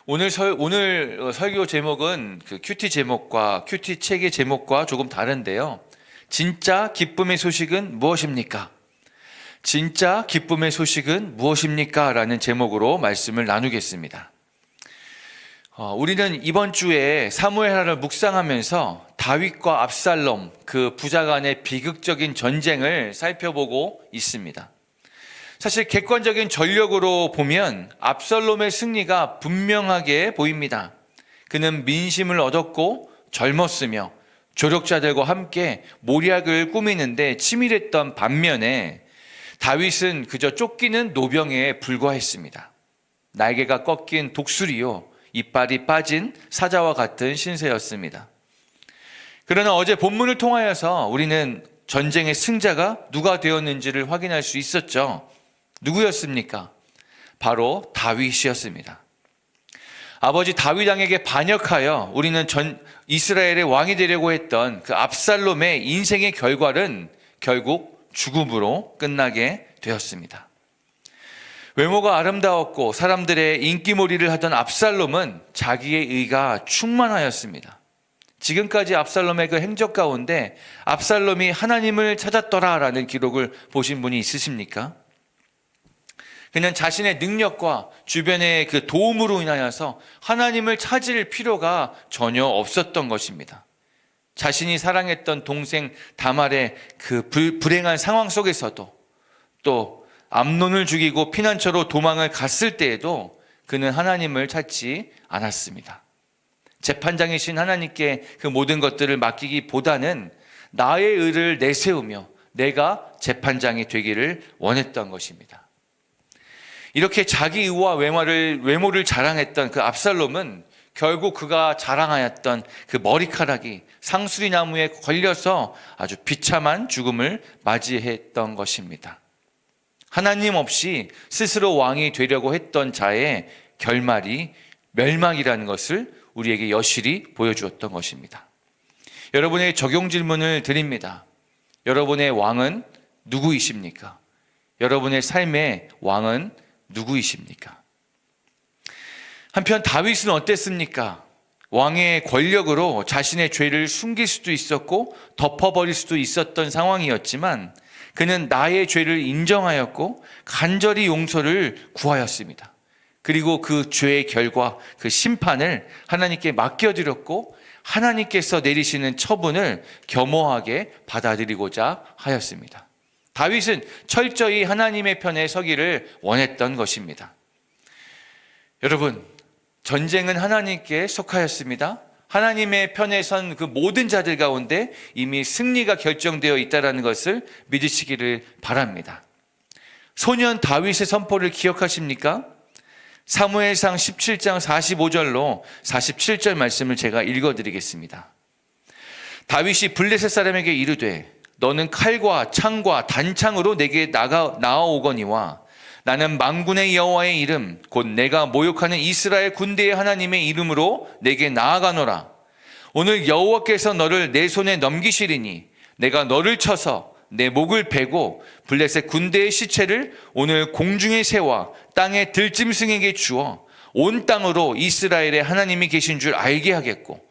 오늘 설교 제목은 그 큐티 제목과 큐티 책의 제목과 조금 다른데요. 진짜 기쁨의 소식은 무엇입니까? 진짜 기쁨의 소식은 무엇입니까? 라는 제목으로 말씀을 나누겠습니다. 우리는 이번 주에 사무엘하를 묵상하면서 다윗과 압살롬, 그 부자 간의 비극적인 전쟁을 살펴보고 있습니다. 사실 객관적인 전력으로 보면 압살롬의 승리가 분명하게 보입니다. 그는 민심을 얻었고 젊었으며 조력자들과 함께 모략을 꾸미는데 치밀했던 반면에 다윗은 그저 쫓기는 노병에 불과했습니다. 날개가 꺾인 독수리요, 이빨이 빠진 사자와 같은 신세였습니다. 그러나 어제 본문을 통하여서 우리는 전쟁의 승자가 누가 되었는지를 확인할 수 있었죠. 누구였습니까? 바로 다윗이었습니다. 아버지 다윗 왕에게 반역하여 우리는 이스라엘의 왕이 되려고 했던 그 압살롬의 인생의 결과는 결국 죽음으로 끝나게 되었습니다. 외모가 아름다웠고 사람들의 인기몰이를 하던 압살롬은 자기의 의가 충만하였습니다. 지금까지 압살롬의 그 행적 가운데 압살롬이 하나님을 찾았더라라는 기록을 보신 분이 있으십니까? 그는 자신의 능력과 주변의 그 도움으로 인하여서 하나님을 찾을 필요가 전혀 없었던 것입니다. 자신이 사랑했던 동생 다말의 그 불행한 상황 속에서도, 또 암논을 죽이고 피난처로 도망을 갔을 때에도 그는 하나님을 찾지 않았습니다. 재판장이신 하나님께 그 모든 것들을 맡기기보다는 나의 의를 내세우며 내가 재판장이 되기를 원했던 것입니다. 이렇게 자기 의와 외모를 자랑했던 그 압살롬은 결국 그가 자랑하였던 그 머리카락이 상수리 나무에 걸려서 아주 비참한 죽음을 맞이했던 것입니다. 하나님 없이 스스로 왕이 되려고 했던 자의 결말이 멸망이라는 것을 우리에게 여실히 보여주었던 것입니다. 여러분에게 적용 질문을 드립니다. 여러분의 왕은 누구이십니까? 여러분의 삶의 왕은 누구이십니까? 한편 다윗은 어땠습니까? 왕의 권력으로 자신의 죄를 숨길 수도 있었고 덮어버릴 수도 있었던 상황이었지만 그는 나의 죄를 인정하였고 간절히 용서를 구하였습니다. 그리고 그 죄의 결과, 그 심판을 하나님께 맡겨드렸고 하나님께서 내리시는 처분을 겸허하게 받아들이고자 하였습니다. 다윗은 철저히 하나님의 편에 서기를 원했던 것입니다. 여러분, 전쟁은 하나님께 속하였습니다. 하나님의 편에 선 그 모든 자들 가운데 이미 승리가 결정되어 있다는 것을 믿으시기를 바랍니다. 소년 다윗의 선포를 기억하십니까? 사무엘상 17장 45절로 47절 말씀을 제가 읽어드리겠습니다. 다윗이 블레셋 사람에게 이르되 너는 칼과 창과 단창으로 내게 나아오거니와 나는 만군의 여호와의 이름 곧 내가 모욕하는 이스라엘 군대의 하나님의 이름으로 내게 나아가노라. 오늘 여호와께서 너를 내 손에 넘기시리니 내가 너를 쳐서 내 목을 베고 블레셋 군대의 시체를 오늘 공중에 세워 땅의 들짐승에게 주어 온 땅으로 이스라엘의 하나님이 계신 줄 알게 하겠고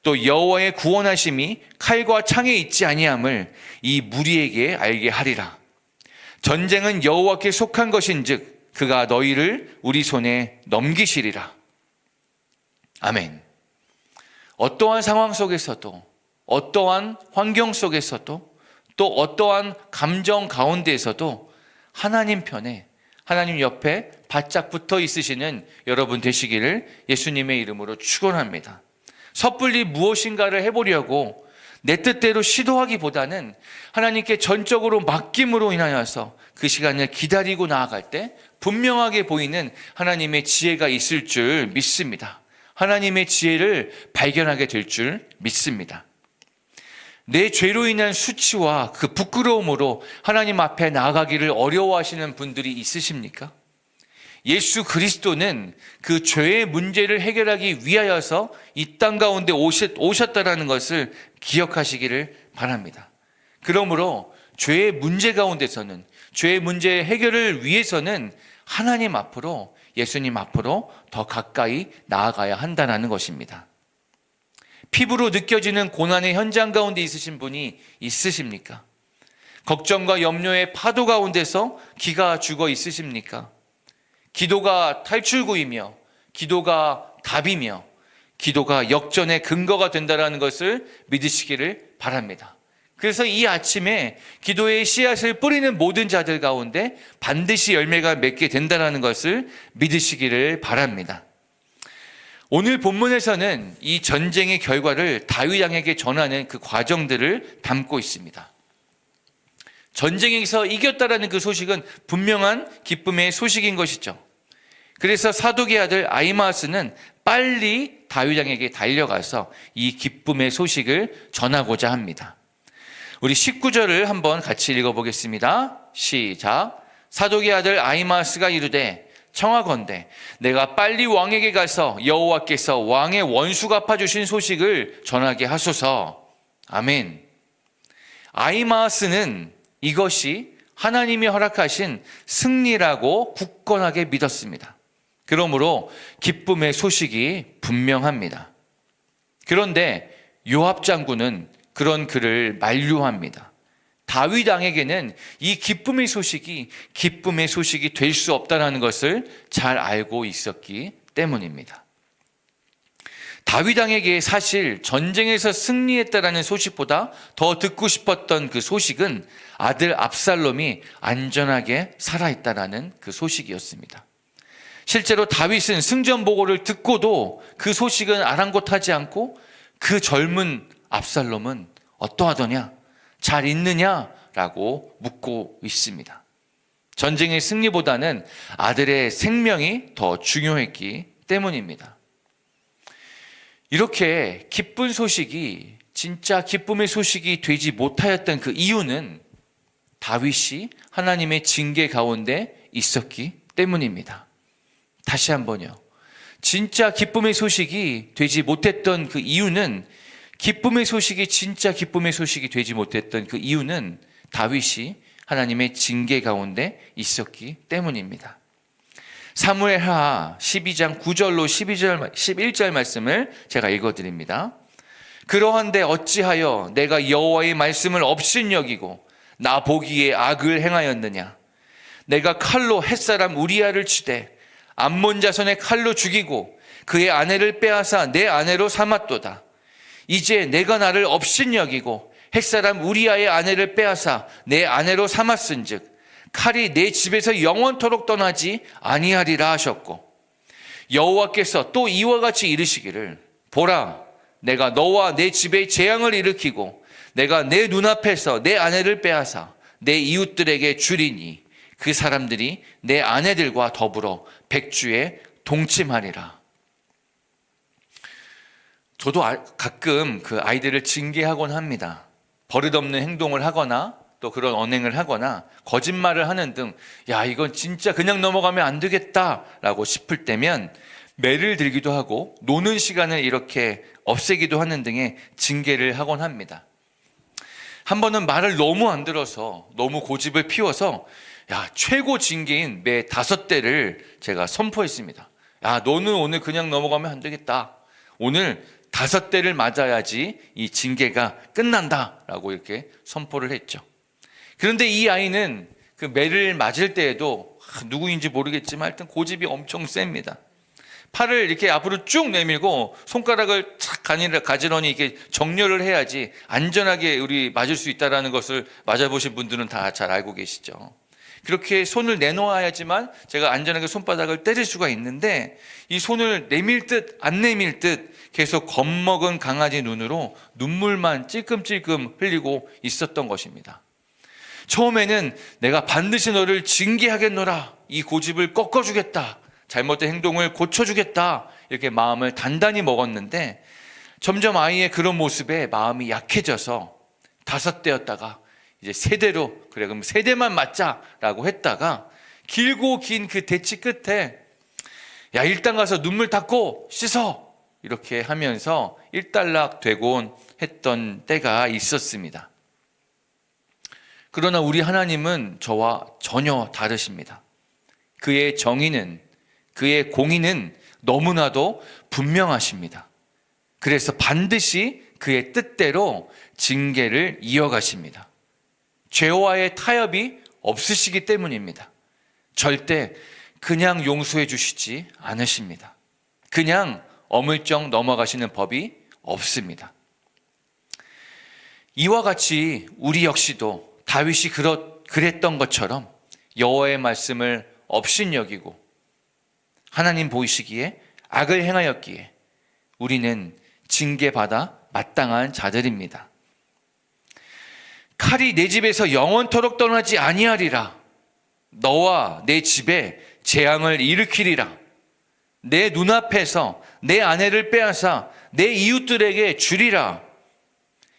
또 여호와의 구원하심이 칼과 창에 있지 아니함을 이 무리에게 알게 하리라. 전쟁은 여호와께 속한 것인즉 그가 너희를 우리 손에 넘기시리라. 아멘. 어떠한 상황 속에서도, 어떠한 환경 속에서도, 또 어떠한 감정 가운데에서도 하나님 편에, 하나님 옆에 바짝 붙어 있으시는 여러분 되시기를 예수님의 이름으로 축원합니다. 섣불리 무엇인가를 해보려고 내 뜻대로 시도하기보다는 하나님께 전적으로 맡김으로 인하여서 그 시간을 기다리고 나아갈 때 분명하게 보이는 하나님의 지혜가 있을 줄 믿습니다. 하나님의 지혜를 발견하게 될 줄 믿습니다. 내 죄로 인한 수치와 그 부끄러움으로 하나님 앞에 나아가기를 어려워하시는 분들이 있으십니까? 예수 그리스도는 그 죄의 문제를 해결하기 위하여서 이 땅 가운데 오셨다라는 것을 기억하시기를 바랍니다. 그러므로 죄의 문제 가운데서는, 죄의 문제의 해결을 위해서는 하나님 앞으로 예수님 앞으로 더 가까이 나아가야 한다는 것입니다. 피부로 느껴지는 고난의 현장 가운데 있으신 분이 있으십니까? 걱정과 염려의 파도 가운데서 기가 죽어 있으십니까? 기도가 탈출구이며 기도가 답이며 기도가 역전의 근거가 된다는 것을 믿으시기를 바랍니다. 그래서 이 아침에 기도의 씨앗을 뿌리는 모든 자들 가운데 반드시 열매가 맺게 된다는 것을 믿으시기를 바랍니다. 오늘 본문에서는 이 전쟁의 결과를 다윗 왕에게 전하는 그 과정들을 담고 있습니다. 전쟁에서 이겼다라는 그 소식은 분명한 기쁨의 소식인 것이죠. 그래서 사독의 아들 아히마아스는 빨리 다윗 왕에게 달려가서 이 기쁨의 소식을 전하고자 합니다. 우리 19절을 한번 같이 읽어보겠습니다. 시작. 사독의 아들 아히마아스가 이르되 청하건대 내가 빨리 왕에게 가서 여호와께서 왕의 원수 갚아주신 소식을 전하게 하소서. 아멘. 아히마아스는 이것이 하나님이 허락하신 승리라고 굳건하게 믿었습니다. 그러므로 기쁨의 소식이 분명합니다. 그런데 요압 장군은 그런 그를 만류합니다. 다윗 왕에게는 이 기쁨의 소식이 될 수 없다는 것을 잘 알고 있었기 때문입니다. 다윗 왕에게 사실 전쟁에서 승리했다라는 소식보다 더 듣고 싶었던 그 소식은 아들 압살롬이 안전하게 살아있다라는 그 소식이었습니다. 실제로 다윗은 승전 보고를 듣고도 그 소식은 아랑곳하지 않고 그 젊은 압살롬은 어떠하더냐? 잘 있느냐라고 묻고 있습니다. 전쟁의 승리보다는 아들의 생명이 더 중요했기 때문입니다. 이렇게 기쁜 소식이 진짜 기쁨의 소식이 되지 못하였던 그 이유는 다윗이 하나님의 징계 가운데 있었기 때문입니다. 다시 한번요. 진짜 기쁨의 소식이 되지 못했던 그 이유는 진짜 기쁨의 소식이 되지 못했던 그 이유는 다윗이 하나님의 징계 가운데 있었기 때문입니다. 사무엘하 12장 9절로 11절 말씀을 제가 읽어드립니다. 그러한데 어찌하여 내가 여호와의 말씀을 업신여기고 나 보기에 악을 행하였느냐? 내가 칼로 햇사람 우리아를 치되 암몬 자손의 칼로 죽이고 그의 아내를 빼앗아 내 아내로 삼았도다. 이제 내가 나를 업신여기고 햇사람 우리아의 아내를 빼앗아 내 아내로 삼았은즉 칼이 내 집에서 영원토록 떠나지 아니하리라 하셨고 여호와께서 또 이와 같이 이르시기를 보라 내가 너와 내 집에 재앙을 일으키고 내가 내 눈앞에서 내 아내를 빼앗아 내 이웃들에게 주리니 그 사람들이 내 아내들과 더불어 백주에 동침하리라. 저도 가끔 그 아이들을 징계하곤 합니다. 버릇없는 행동을 하거나 또 그런 언행을 하거나 거짓말을 하는 등 야 이건 진짜 그냥 넘어가면 안 되겠다라고 싶을 때면 매를 들기도 하고 노는 시간을 이렇게 없애기도 하는 등의 징계를 하곤 합니다. 한 번은 말을 너무 안 들어서 너무 고집을 피워서 최고 징계인 매 5대를 제가 선포했습니다. 너는 오늘 그냥 넘어가면 안 되겠다. 오늘 5대를 맞아야지 이 징계가 끝난다라고 이렇게 선포를 했죠. 그런데 이 아이는 그 매를 맞을 때에도 누구인지 모르겠지만 하여튼 고집이 엄청 셉니다. 팔을 이렇게 앞으로 쭉 내밀고 손가락을 착 가지런히 이렇게 정렬을 해야지 안전하게 우리 맞을 수 있다는 것을 맞아보신 분들은 다 잘 알고 계시죠. 그렇게 손을 내놓아야지만 제가 안전하게 손바닥을 때릴 수가 있는데 이 손을 내밀 듯 안 내밀 듯 계속 겁먹은 강아지 눈으로 눈물만 찔끔찔끔 흘리고 있었던 것입니다. 처음에는 내가 반드시 너를 징계하겠노라, 이 고집을 꺾어주겠다, 잘못된 행동을 고쳐주겠다 이렇게 마음을 단단히 먹었는데 점점 아이의 그런 모습에 마음이 약해져서 5대였다가 이제 3대로 그래 그럼 3대만 맞자라고 했다가 길고 긴 그 대치 끝에 일단 가서 눈물 닦고 씻어 이렇게 하면서 일단락 되곤 했던 때가 있었습니다. 그러나 우리 하나님은 저와 전혀 다르십니다. 그의 정의는 그의 공의는 너무나도 분명하십니다. 그래서 반드시 그의 뜻대로 징계를 이어가십니다. 죄와의 타협이 없으시기 때문입니다. 절대 그냥 용서해 주시지 않으십니다. 그냥 어물쩍 넘어가시는 법이 없습니다. 이와 같이 우리 역시도 다윗이 그랬던 것처럼 여호와의 말씀을 업신여기고 하나님 보이시기에 악을 행하였기에 우리는 징계받아 마땅한 자들입니다. 칼이 내 집에서 영원토록 떠나지 아니하리라. 너와 내 집에 재앙을 일으키리라. 내 눈앞에서 내 아내를 빼앗아 내 이웃들에게 주리라.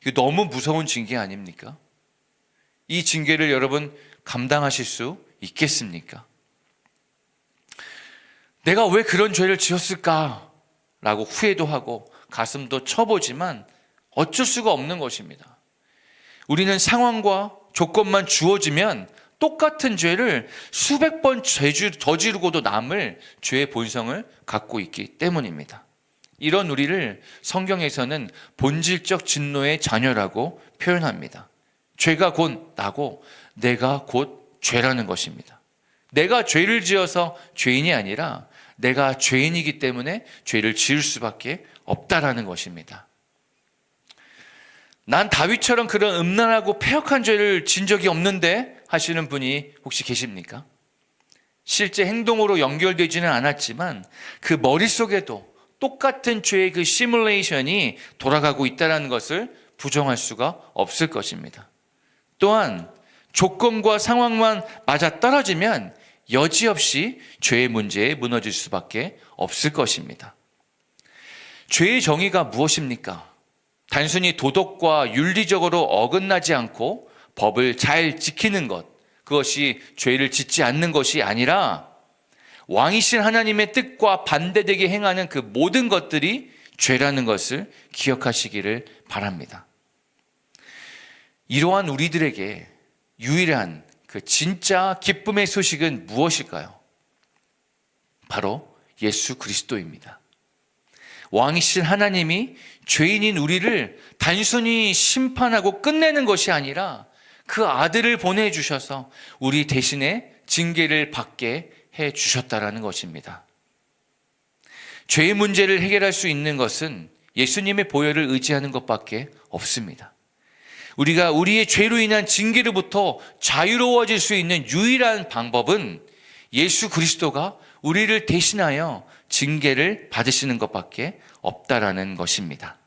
이거 너무 무서운 징계 아닙니까? 이 징계를 여러분 감당하실 수 있겠습니까? 내가 왜 그런 죄를 지었을까? 라고 후회도 하고 가슴도 쳐보지만 어쩔 수가 없는 것입니다. 우리는 상황과 조건만 주어지면 똑같은 죄를 수백 번 저지르고도 남을 죄의 본성을 갖고 있기 때문입니다. 이런 우리를 성경에서는 본질적 진노의 자녀라고 표현합니다. 죄가 곧 나고 내가 곧 죄라는 것입니다. 내가 죄를 지어서 죄인이 아니라 내가 죄인이기 때문에 죄를 지을 수밖에 없다라는 것입니다. 난 다윗처럼 그런 음란하고 패역한 죄를 진 적이 없는데 하시는 분이 혹시 계십니까? 실제 행동으로 연결되지는 않았지만 그 머릿속에도 똑같은 죄의 그 시뮬레이션이 돌아가고 있다는 것을 부정할 수가 없을 것입니다. 또한 조건과 상황만 맞아떨어지면 여지없이 죄의 문제에 무너질 수밖에 없을 것입니다. 죄의 정의가 무엇입니까? 단순히 도덕과 윤리적으로 어긋나지 않고 법을 잘 지키는 것, 그것이 죄를 짓지 않는 것이 아니라 왕이신 하나님의 뜻과 반대되게 행하는 그 모든 것들이 죄라는 것을 기억하시기를 바랍니다. 이러한 우리들에게 유일한 그 진짜 기쁨의 소식은 무엇일까요? 바로 예수 그리스도입니다. 왕이신 하나님이 죄인인 우리를 단순히 심판하고 끝내는 것이 아니라 그 아들을 보내주셔서 우리 대신에 징계를 받게 해주셨다라는 것입니다. 죄의 문제를 해결할 수 있는 것은 예수님의 보혈을 의지하는 것밖에 없습니다. 우리가 우리의 죄로 인한 징계로부터 자유로워질 수 있는 유일한 방법은 예수 그리스도가 우리를 대신하여 징계를 받으시는 것밖에 없다라는 것입니다.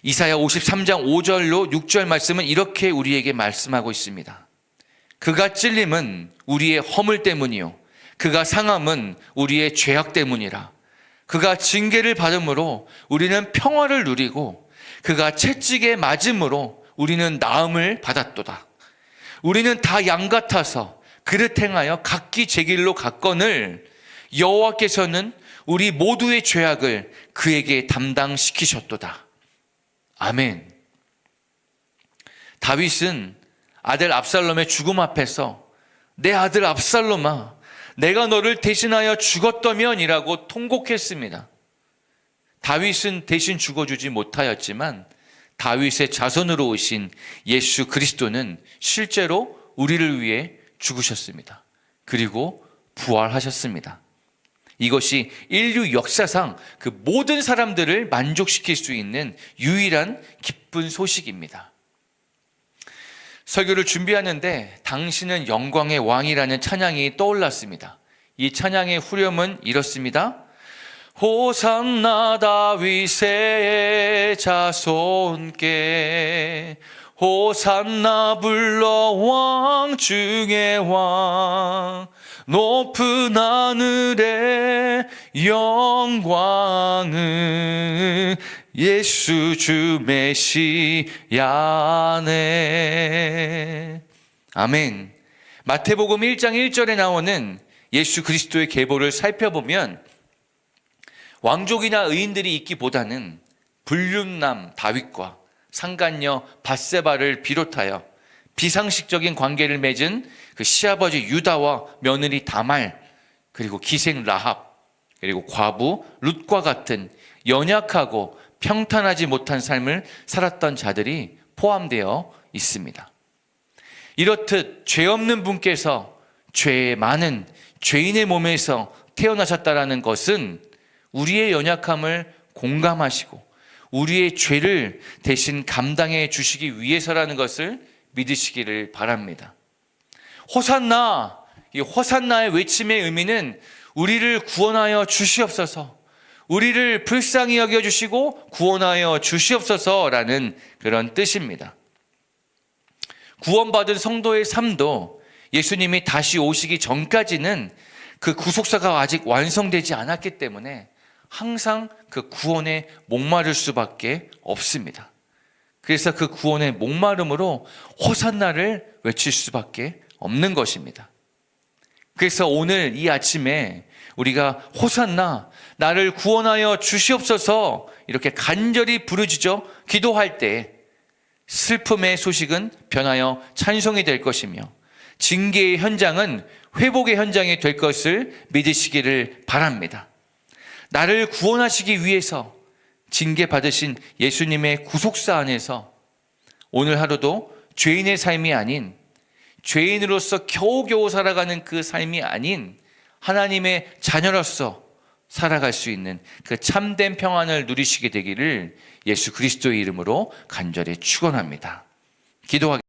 이사야 53장 5절로 6절 말씀은 이렇게 우리에게 말씀하고 있습니다. 그가 찔림은 우리의 허물 때문이요 그가 상함은 우리의 죄악 때문이라. 그가 징계를 받음으로 우리는 평화를 누리고 그가 채찍에 맞음으로 우리는 나음을 받았도다. 우리는 다 양 같아서 그릇 행하여 각기 제 길로 갔거늘 여호와께서는 우리 모두의 죄악을 그에게 담당시키셨도다. 아멘. 다윗은 아들 압살롬의 죽음 앞에서 내 아들 압살롬아, 내가 너를 대신하여 죽었더면이라고 통곡했습니다. 다윗은 대신 죽어주지 못하였지만 다윗의 자손으로 오신 예수 그리스도는 실제로 우리를 위해 죽으셨습니다. 그리고 부활하셨습니다. 이것이 인류 역사상 그 모든 사람들을 만족시킬 수 있는 유일한 기쁜 소식입니다. 설교를 준비하는데 당신은 영광의 왕이라는 찬양이 떠올랐습니다. 이 찬양의 후렴은 이렇습니다. 호산나 다윗의 자손께 호산나 불러 왕 중의 왕 높은 하늘의 영광은 예수 주 메시아네. 아멘. 마태복음 1장 1절에 나오는 예수 그리스도의 계보를 살펴보면 왕족이나 의인들이 있기보다는 불륜남 다윗과 상간녀 밧세바를 비롯하여 비상식적인 관계를 맺은 그 시아버지 유다와 며느리 다말, 그리고 기생 라합, 그리고 과부 룻과 같은 연약하고 평탄하지 못한 삶을 살았던 자들이 포함되어 있습니다. 이렇듯 죄 없는 분께서 죄 많은 죄인의 몸에서 태어나셨다라는 것은 우리의 연약함을 공감하시고 우리의 죄를 대신 감당해 주시기 위해서라는 것을 믿으시기를 바랍니다. 호산나, 이 호산나의 외침의 의미는 우리를 구원하여 주시옵소서, 우리를 불쌍히 여겨주시고 구원하여 주시옵소서라는 그런 뜻입니다. 구원받은 성도의 삶도 예수님이 다시 오시기 전까지는 그 구속사가 아직 완성되지 않았기 때문에 항상 그 구원에 목마를 수밖에 없습니다. 그래서 그 구원의 목마름으로 호산나를 외칠 수밖에 없는 것입니다. 그래서 오늘 이 아침에 우리가 호산나, 나를 구원하여 주시옵소서 이렇게 간절히 부르짖어 기도할 때 슬픔의 소식은 변하여 찬송이 될 것이며 징계의 현장은 회복의 현장이 될 것을 믿으시기를 바랍니다. 나를 구원하시기 위해서 징계받으신 예수님의 구속사 안에서 오늘 하루도 죄인의 삶이 아닌, 죄인으로서 겨우겨우 살아가는 그 삶이 아닌 하나님의 자녀로서 살아갈 수 있는 그 참된 평안을 누리시게 되기를 예수 그리스도의 이름으로 간절히 축원합니다. 기도하겠습니다.